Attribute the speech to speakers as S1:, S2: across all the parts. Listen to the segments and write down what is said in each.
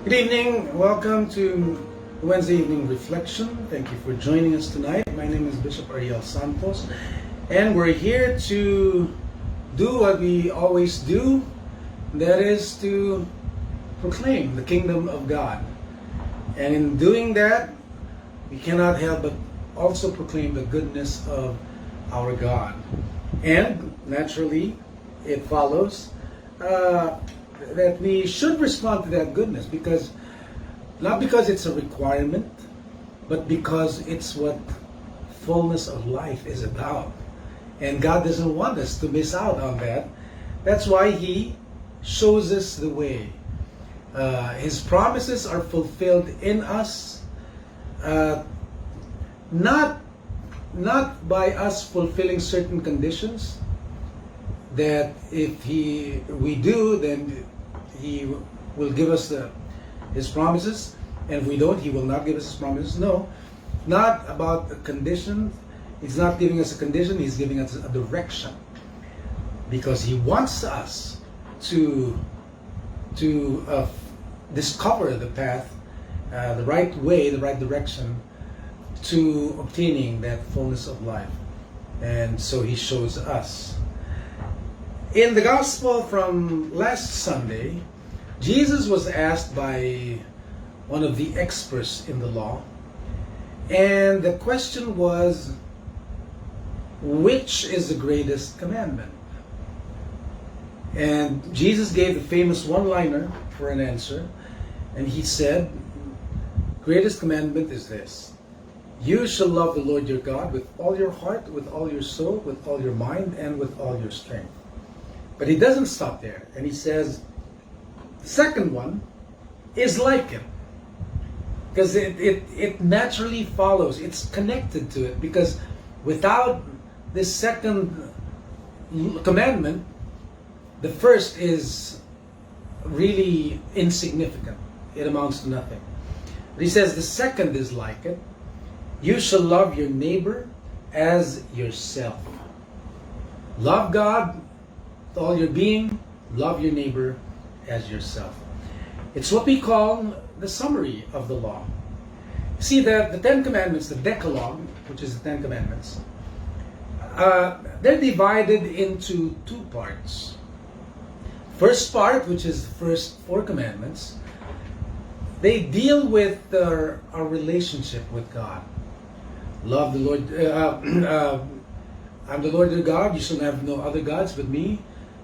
S1: Good evening. Welcome to Wednesday Evening Reflection. Thank you for joining us tonight. My name is Bishop Ariel Santos, and we're here to do what we always do, that is to proclaim the kingdom of God. And in doing that, we cannot help but also proclaim the goodness of our God. And naturally, it follows that we should respond to that goodness, because not because it's a requirement, but because it's what fullness of life is about. And God doesn't want us to miss out on that. That's why He shows us the way. His promises are fulfilled in us, not by us fulfilling certain conditions, that if we do, then He will give us His promises, and if we don't, He will not give us His promises. No, not about a condition. He's not giving us a condition, He's giving us a direction, because He wants us to discover the path, the right way, the right direction to obtaining that fullness of life. And so He shows us. In the gospel from last Sunday, Jesus was asked by one of the experts in the law, and the question was, which is the greatest commandment? And Jesus gave the famous one-liner for an answer, and He said, greatest commandment is this: you shall love the Lord your God with all your heart, with all your soul, with all your mind, and with all your strength. But He doesn't stop there, and He says the second one is like it, because it naturally follows. It's connected to it, because without this second commandment, the first is really insignificant. It amounts to nothing. But He says the second is like it: you shall love your neighbor as yourself. Love God with all your being, love your neighbor as yourself. It's what we call the summary of the law. See, the Ten Commandments, the Decalogue, which is the Ten Commandments, they're divided into two parts. First part, which is the first four commandments, they deal with our relationship with God. Love the Lord. I'm the Lord your God. You shall have no other gods but me.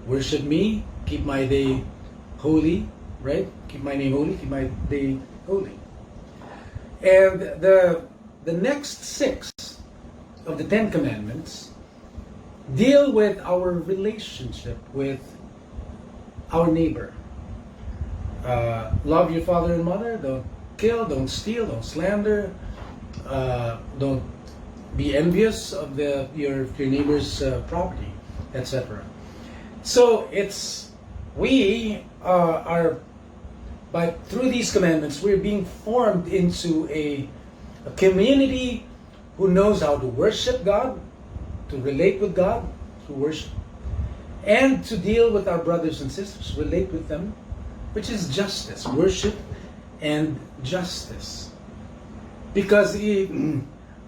S1: Worship me. Keep my day holy. Right? Keep my name holy. Keep my day holy. And the next six of the Ten Commandments deal with our relationship with our neighbor. Love your father and mother. Don't kill. Don't steal. Don't slander. Don't be envious of your neighbor's property, etc. So we are through these commandments, we're being formed into a community who knows how to worship God, to relate with God through worship, and to deal with our brothers and sisters, relate with them, which is justice, worship and justice. Because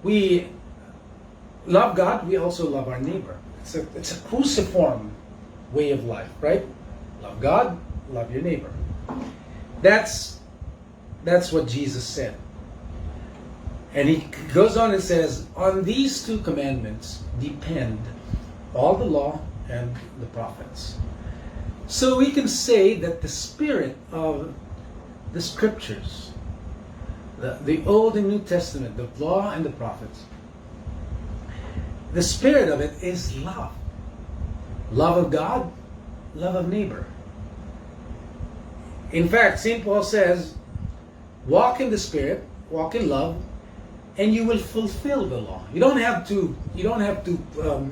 S1: we love God, we also love our neighbor. It's a cruciform way of life, right? Love God, love your neighbor. That's what Jesus said. And He goes on and says, on these two commandments depend all the law and the prophets. So we can say that the spirit of the scriptures, the Old and New Testament, the law and the prophets, the spirit of it is love. Love of God, love of neighbor. In fact, St. Paul says, walk in the Spirit, walk in love, and you will fulfill the law. You don't have to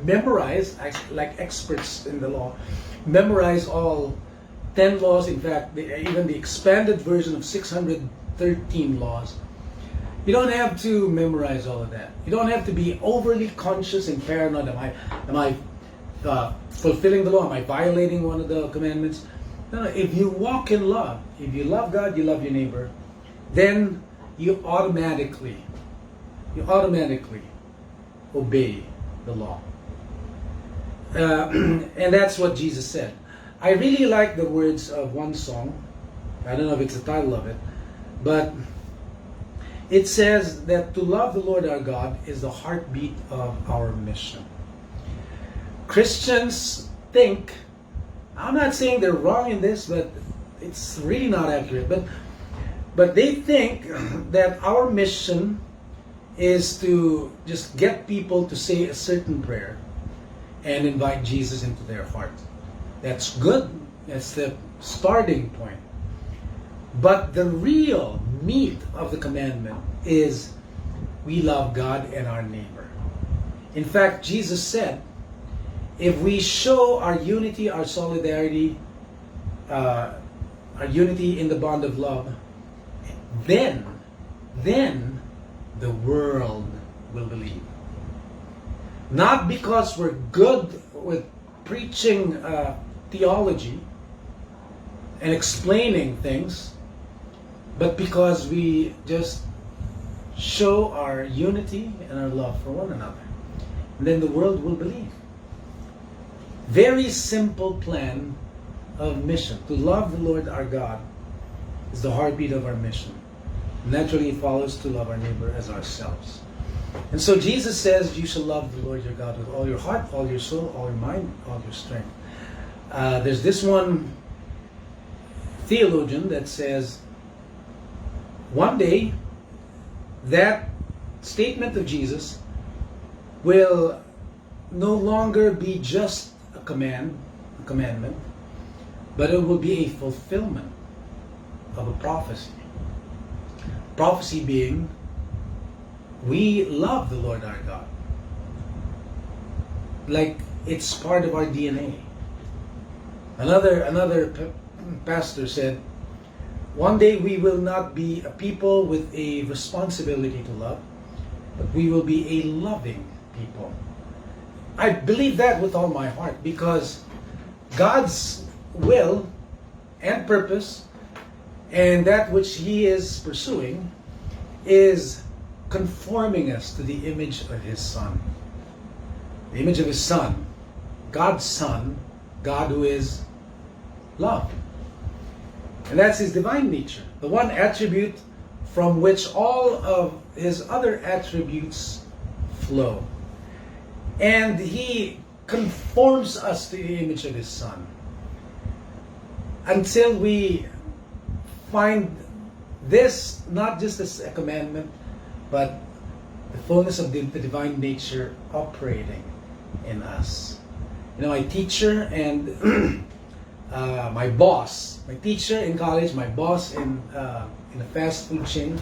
S1: memorize, like experts in the law, memorize all 10 laws. In fact, even the expanded version of 613 laws. You don't have to memorize all of that. You don't have to be overly conscious and paranoid. Am I fulfilling the law? Am I violating one of the commandments? No, no, if you walk in love, if you love God, you love your neighbor, then you automatically obey the law. And that's what Jesus said. I really like the words of one song. I don't know if it's the title of it, but it says that to love the Lord our God is the heartbeat of our mission. Christians think, I'm not saying they're wrong in this, but it's really not accurate, but they think that our mission is to just get people to say a certain prayer and invite Jesus into their heart. That's good. That's the starting point. But the real meat of the commandment is we love God and our neighbor. In fact, Jesus said, if we show our unity, our solidarity, our unity in the bond of love, then the world will believe. Not because we're good with preaching theology and explaining things, but because we just show our unity and our love for one another. And then the world will believe. Very simple plan of mission. To love the Lord our God is the heartbeat of our mission. Naturally, it follows to love our neighbor as ourselves. And so Jesus says you shall love the Lord your God with all your heart, all your soul, all your mind, all your strength. There's this one theologian that says one day that statement of Jesus will no longer be just a commandment, but it will be a fulfillment of a prophecy. Prophecy being, we love the Lord our God. Like it's part of our DNA. Another pastor said, one day we will not be a people with a responsibility to love, but we will be a loving people. I believe that with all my heart, because God's will and purpose and that which He is pursuing is conforming us to the image of His Son. The image of His Son, God's Son, God who is love. And that's His divine nature, the one attribute from which all of His other attributes flow. And He conforms us to the image of His Son until we find this not just as a commandment, but the fullness of the divine nature operating in us. You know, my teacher and my boss, my teacher in college, my boss in a fast food chain,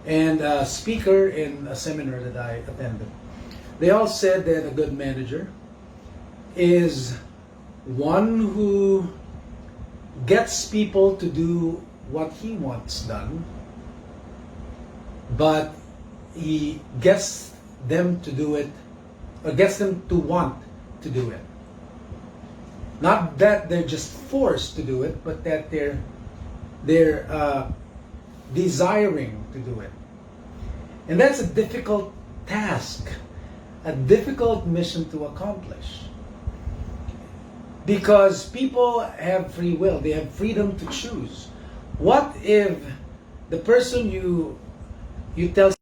S1: and a speaker in a seminar that I attended, they all said that a good manager is one who gets people to do what he wants done, but he gets them to do it, or gets them to want to do it. Not that they're just forced to do it, but that they're desiring to do it. And that's a difficult task, a difficult mission to accomplish. Because people have free will, they have freedom to choose. What if the person you tell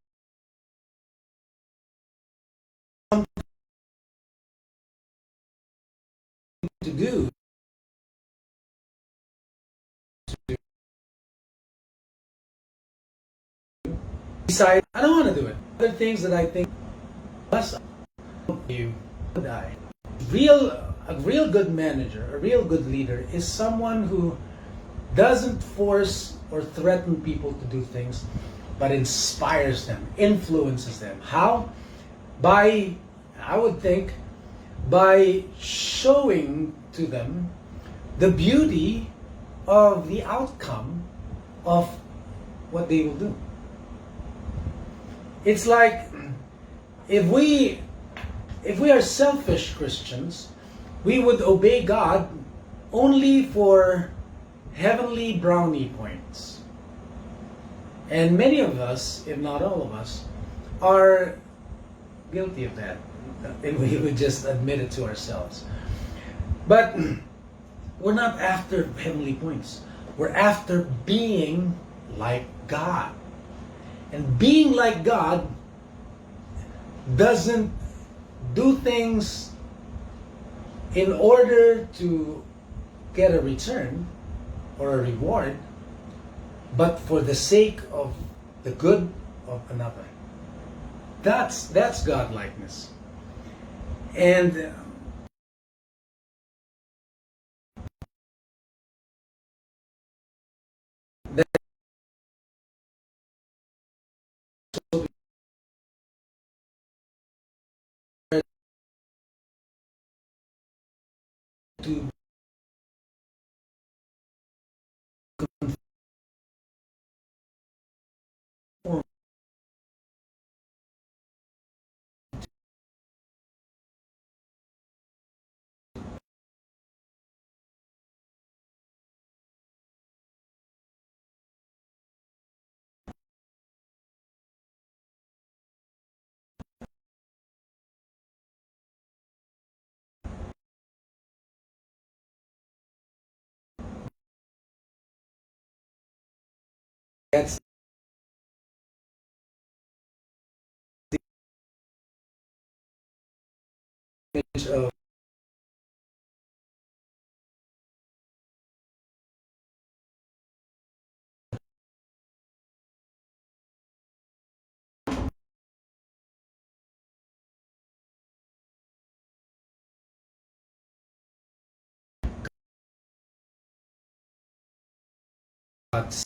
S1: something to do decide, I don't want to do it. Other things that I think less you and I. A real good manager, a real good leader is someone who doesn't force or threaten people to do things, but inspires them, influences them. How? By, I would think, by showing to them the beauty of the outcome of what they will do. It's like if we are selfish Christians, we would obey God only for heavenly brownie points. And many of us, if not all of us, are guilty of that. And we would just admit it to ourselves. But we're not after heavenly points. We're after being like God. And being like God doesn't do things in order to get a return or a reward, but for the sake of the good of another. That's godlikeness. And that's to conform. That's the image of God's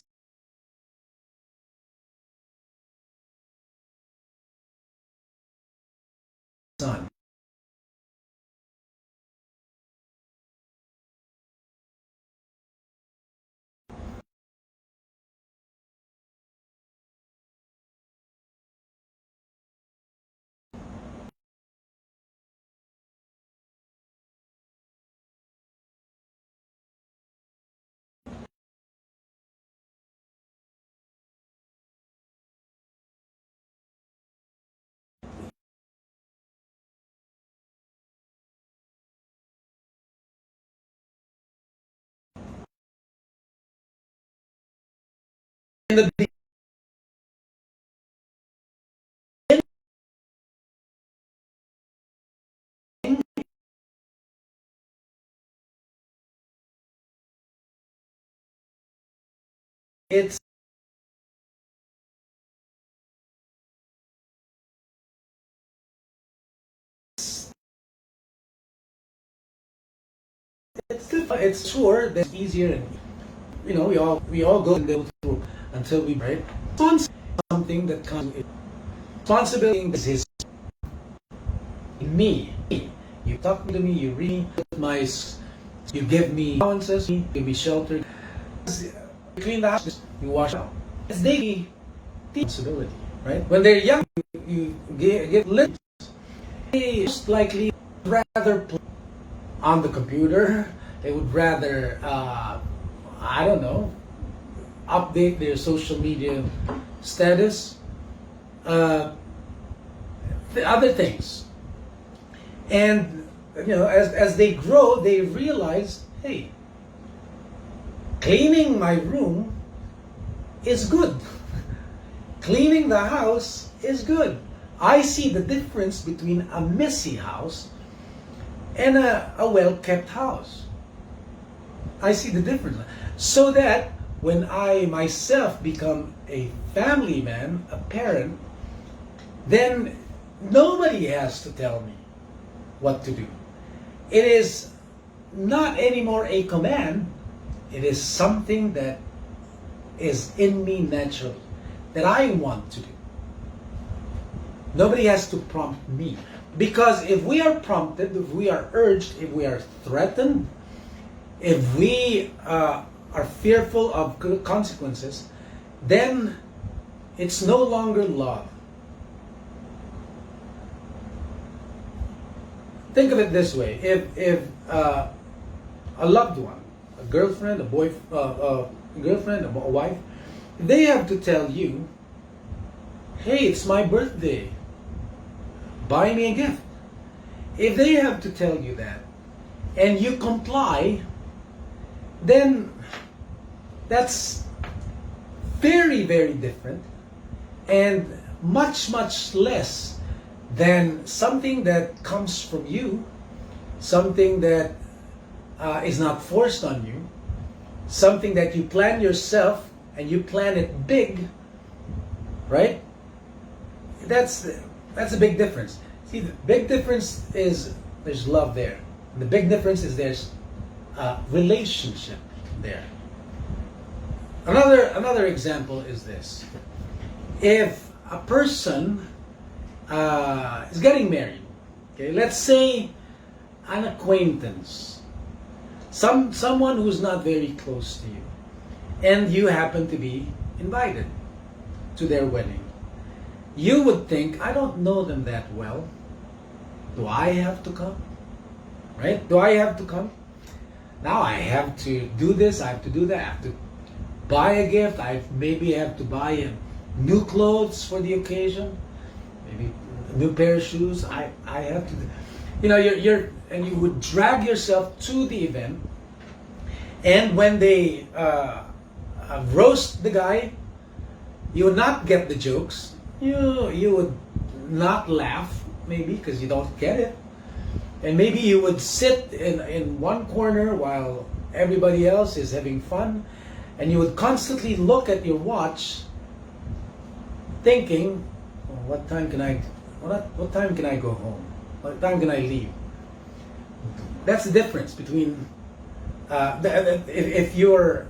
S1: Son. In the beginning, it's it's sure that's easier, and we all go and go through until we right. Something that comes. Responsibility is his. Me. You talk to me. You read my. You give me allowances. You give me shelter. You clean the house. You wash out. It's daily responsibility, right? When they're young, you give little. They most likely rather play on the computer. They would rather, I don't know, update their social media status, the other things. And as they grow, they realize, hey, cleaning my room is good. Cleaning the house is good. I see the difference between a messy house and a well-kept house. I see the difference. So that when I myself become a family man, a parent, then nobody has to tell me what to do. It is not anymore a command. It is something that is in me naturally, that I want to do. Nobody has to prompt me. Because if we are prompted, if we are urged, if we are threatened, if we are fearful of consequences, then it's no longer love. Think of it this way. If a loved one, a girlfriend, a wife, they have to tell you, hey, it's my birthday, buy me a gift. If they have to tell you that, and you comply, then that's very, very different, and much, much less than something that comes from you, something that is not forced on you, something that you plan yourself and you plan it big, right? That's a big difference. See, the big difference is there's love there. The big difference is there's relationship there. Another example is this: if a person is getting married, okay, let's say an acquaintance, someone who's not very close to you, and you happen to be invited to their wedding, you would think, I don't know them that well. Do I have to come? Right? Do I have to come? Now I have to do this, I have to do that, I have to buy a gift, I maybe have to buy new clothes for the occasion, maybe a new pair of shoes. I have to, and you would drag yourself to the event, and when they roast the guy, you would not get the jokes. You would not laugh, maybe, because you don't get it. And maybe you would sit in one corner while everybody else is having fun, and you would constantly look at your watch, thinking, what time can I go home? What time can I leave? That's the difference between if you're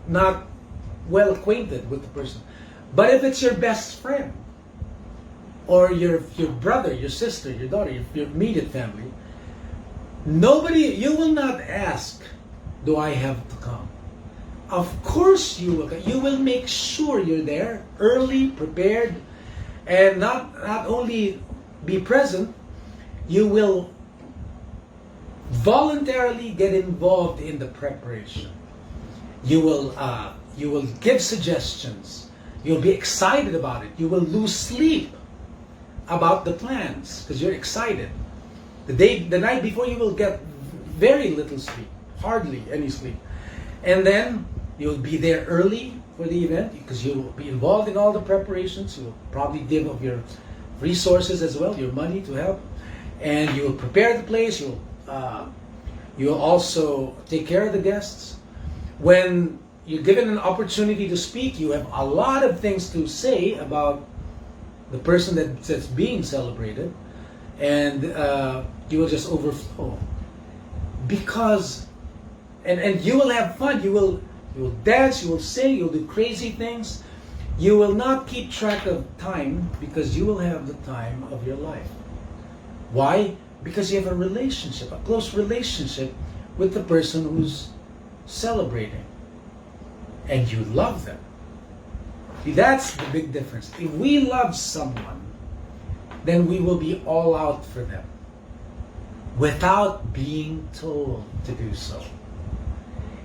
S1: not well acquainted with the person. But if it's your best friend, or your brother, your sister, your daughter, your immediate family, you will not ask, do I have to come? Of course you will. You will make sure you're there, early, prepared, and not only be present, you will voluntarily get involved in the preparation. You will give suggestions. You'll be excited about it. You will lose sleep about the plans because you're excited. The night before, you will get very little sleep, hardly any sleep, and then you'll be there early for the event because you will be involved in all the preparations. You will probably give of your resources as well, your money to help, and you will prepare the place. You will also take care of the guests. When you're given an opportunity to speak, you have a lot of things to say about the person that's being celebrated, and you will just overflow because, and you will have fun. You will dance, you will sing, you'll do crazy things. You will not keep track of time because you will have the time of your life. Why? Because you have a relationship, a close relationship with the person who's celebrating, and you love them. See, that's the big difference. If we love someone, then we will be all out for them without being told to do so.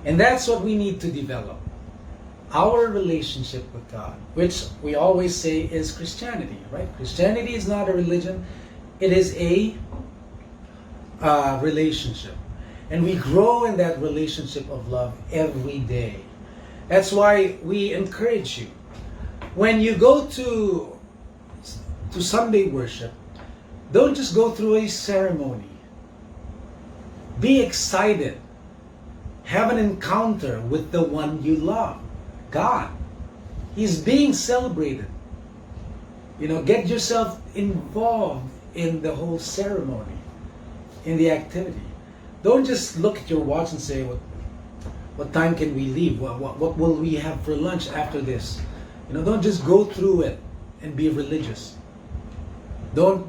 S1: And that's what we need to develop. Our relationship with God, which we always say is Christianity, right? Christianity is not a religion. It is a relationship. And we grow in that relationship of love every day. That's why we encourage you. When you go to Sunday worship, don't just go through a ceremony. Be excited. Have an encounter with the one you love, God. He's being celebrated. Get yourself involved in the whole ceremony, in the activity. Don't just look at your watch and say, what time can we leave? What will we have for lunch after this? Don't just go through it and be religious. Don't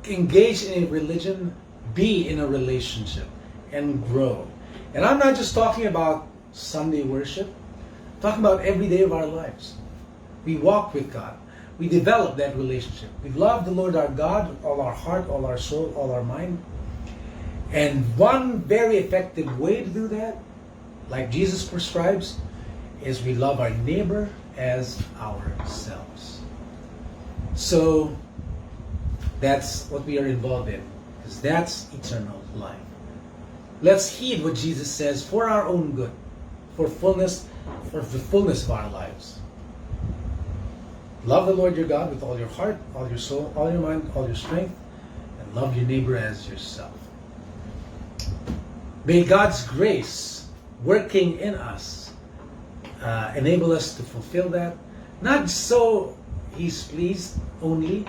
S1: engage in a religion, be in a relationship and grow. And I'm not just talking about Sunday worship. I'm talking about every day of our lives. We walk with God. We develop that relationship. We love the Lord our God with all our heart, all our soul, all our mind. And one very effective way to do that like Jesus prescribes, is we love our neighbor as ourselves. So that's what we are involved in, because that's eternal life. Let's heed what Jesus says for our own good, for the fullness of our lives. Love the Lord your God with all your heart, all your soul, all your mind, all your strength, and love your neighbor as yourself. May God's grace working in us enable us to fulfill that, not so He's pleased only,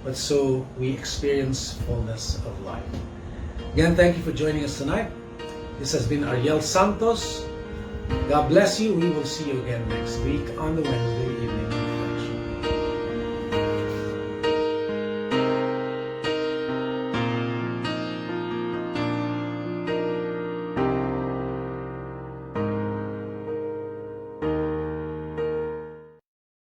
S1: but so we experience fullness of life. Again, thank you for joining us tonight. This has been Ariel Santos. God bless you. We will see you again next week on the Wednesday evening.